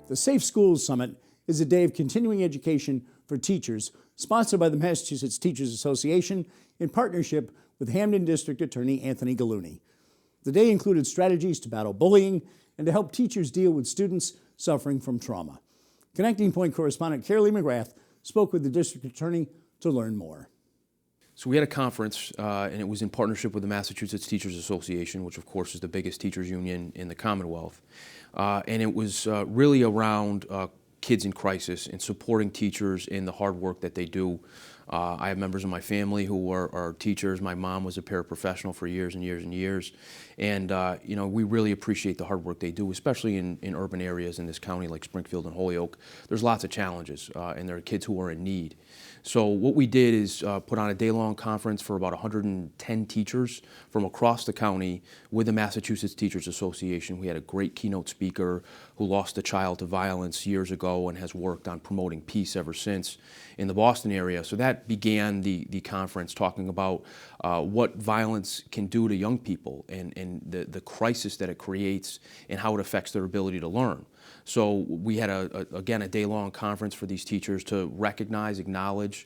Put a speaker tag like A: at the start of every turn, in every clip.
A: The Safe Schools Summit is a day of continuing education for teachers, sponsored by the Massachusetts Teachers Association in partnership with Hamden District Attorney Anthony Gulluni. The day included strategies to battle bullying and to help teachers deal with students suffering from trauma. Connecting Point correspondent Carolee McGrath spoke with the district attorney to learn more.
B: So we had a conference, and it was in partnership with the Massachusetts Teachers Association, which of course is the biggest teachers union in the Commonwealth. And it was really around kids in crisis and supporting teachers in the hard work that they do. I have members of my family who are teachers. My mom was a paraprofessional for years and years and years. And you know, we really appreciate the hard work they do, especially in urban areas in this county like Springfield and Holyoke. There's lots of challenges, and there are kids who are in need. So what we did is put on a day-long conference for about 110 teachers from across the county with the Massachusetts Teachers Association. We had a great keynote speaker who lost a child to violence years ago and has worked on promoting peace ever since in the Boston area. So that began the conference, talking about what violence can do to young people and the crisis that it creates and how it affects their ability to learn. So we had, again, a day-long conference for these teachers to recognize, acknowledge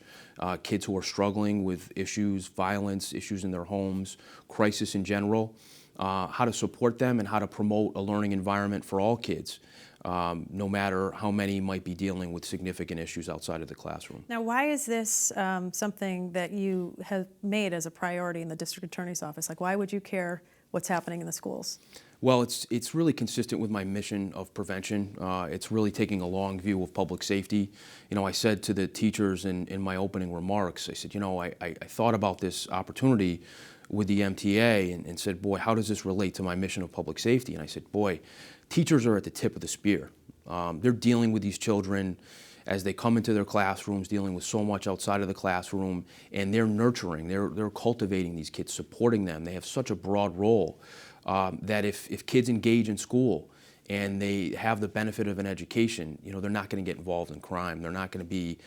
B: kids who are struggling with issues, violence, issues in their homes, crisis in general, how to support them and how to promote a learning environment for all kids, no matter how many might be dealing with significant issues outside of the classroom.
C: Now, why is this something that you have made as a priority in the district attorney's office? Like, why would you care what's happening in the schools?
B: Well, it's really consistent with my mission of prevention. It's really taking a long view of public safety. You know, I said to the teachers in my opening remarks, I said, you know, I thought about this opportunity with the MTA and said, boy, how does this relate to my mission of public safety? And I said, boy, teachers are at the tip of the spear. They're dealing with these children as they come into their classrooms, dealing with so much outside of the classroom, and they're nurturing, they're cultivating these kids, supporting them. They have such a broad role. That if kids engage in school and they have the benefit of an education, you know, they're not going to get involved in crime. They're not going to be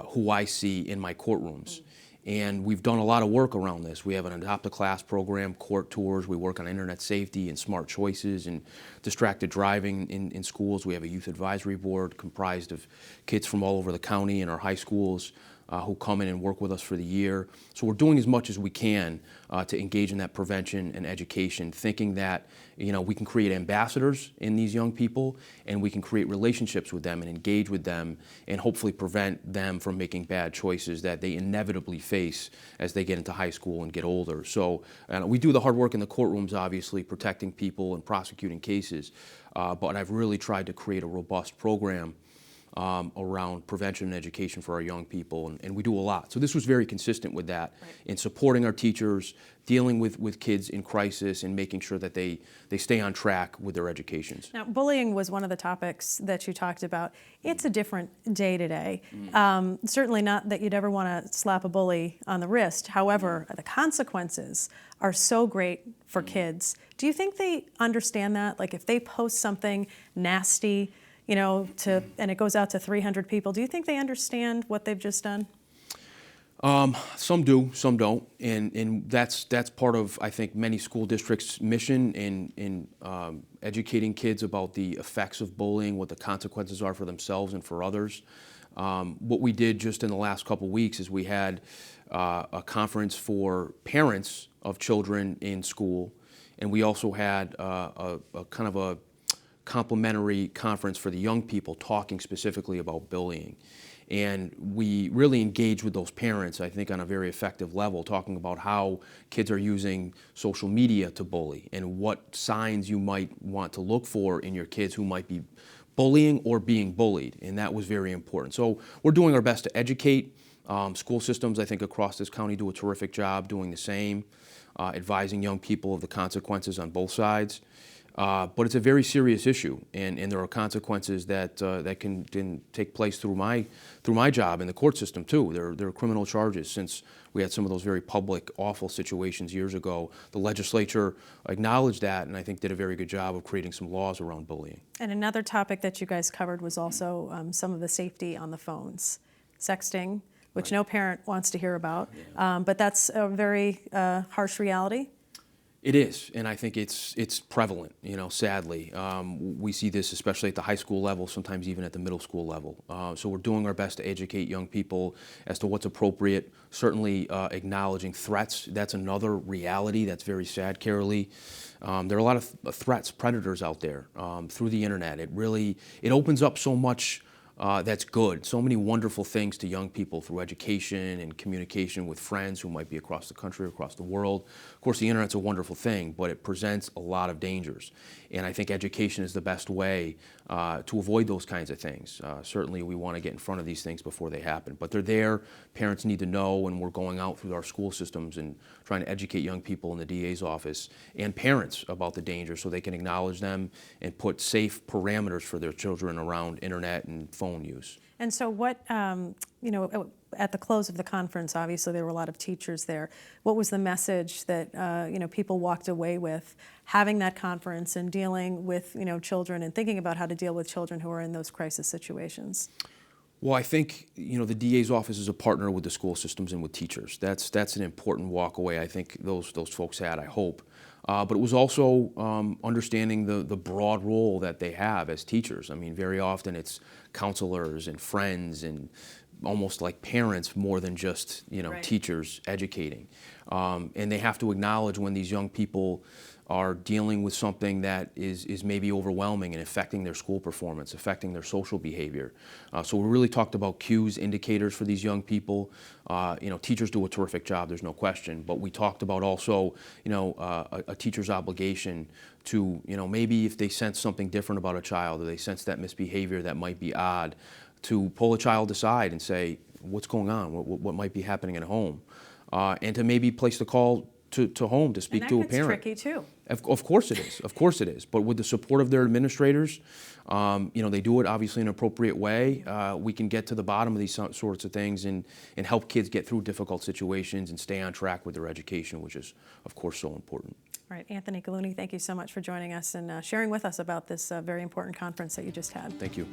B: who I see in my courtrooms. And we've done a lot of work around this. We have an Adopt a Class program, court tours. We work on internet safety and smart choices and distracted driving in schools. We have a youth advisory board comprised of kids from all over the county and our high schools who come in and work with us for the year. So we're doing as much as we can to engage in that prevention and education, thinking that, you know, we can create ambassadors in these young people and we can create relationships with them and engage with them and hopefully prevent them from making bad choices that they inevitably face as they get into high school and get older. So we do the hard work in the courtrooms, obviously, protecting people and prosecuting cases, but I've really tried to create a robust program around prevention and education for our young people, and we do a lot. So this was very consistent with that, right, in supporting our teachers, dealing with kids in crisis, and making sure that they stay on track with their educations.
C: Now, bullying was one of the topics that you talked about. It's a different day today. Certainly not that you'd ever want to slap a bully on the wrist. However, the consequences are so great for kids. Do you think they understand that? Like, if they post something nasty, you know, and it goes out to 300 people, do you think they understand what they've just done?
B: Some do, some don't, and that's part of, I think, many school districts' mission in educating kids about the effects of bullying, what the consequences are for themselves and for others. What we did just in the last couple weeks is we had a conference for parents of children in school, and we also had a kind of a complimentary conference for the young people talking specifically about bullying. And we really engage with those parents, I think, on a very effective level, talking about how kids are using social media to bully and what signs you might want to look for in your kids who might be bullying or being bullied. And that was very important. So we're doing our best to educate. School systems, I think, across this county do a terrific job doing the same, advising young people of the consequences on both sides. But it's a very serious issue, and there are consequences that can take place through my job in the court system too. There are criminal charges. Since we had some of those very public, awful situations years ago, the legislature acknowledged that, and I think did a very good job of creating some laws around bullying.
C: And another topic that you guys covered was also some of the safety on the phones, sexting, which no parent wants to hear about, but that's a very harsh reality.
B: It is, and I think it's prevalent. Sadly, we see this especially at the high school level, sometimes even at the middle school level. So we're doing our best to educate young people as to what's appropriate. Certainly, acknowledging threats. That's another reality that's very sad, Carolee. There are a lot of threats, predators out there through the internet. It opens up so much. That's good. So many wonderful things to young people through education and communication with friends who might be across the country, across the world. Of course, the internet's a wonderful thing, but it presents a lot of dangers. And I think education is the best way to avoid those kinds of things. Certainly, we want to get in front of these things before they happen. But they're there. Parents need to know, and we're going out through our school systems and trying to educate young people in the DA's office and parents about the dangers so they can acknowledge them and put safe parameters for their children around internet and phone use.
C: And so what, at the close of the conference, obviously there were a lot of teachers there. What was the message that, people walked away with having that conference and dealing with, children and thinking about how to deal with children who are in those crisis situations?
B: Well, I think, the DA's office is a partner with the school systems and with teachers. That's an important walk away I think those folks had, I hope. But it was also understanding the broad role that they have as teachers. I mean, very often it's counselors and friends and almost like parents more than just,
C: Right.
B: teachers educating. And they have to acknowledge when these young people are dealing with something that is maybe overwhelming and affecting their school performance, affecting their social behavior. So we really talked about cues, indicators for these young people. Teachers do a terrific job, there's no question, but we talked about also, a teacher's obligation to, maybe if they sense something different about a child or they sense that misbehavior that might be odd, to pull a child aside and say, what's going on? What might be happening at home? And to maybe place the call to home to speak to a parent.
C: And that gets tricky too.
B: Of course it is. Of course it is. But with the support of their administrators, they do it obviously in an appropriate way. We can get to the bottom of these sorts of things and help kids get through difficult situations and stay on track with their education, which is, of course, so important.
C: All right, Anthony Gulluni, thank you so much for joining us and sharing with us about this very important conference that you just had.
B: Thank you.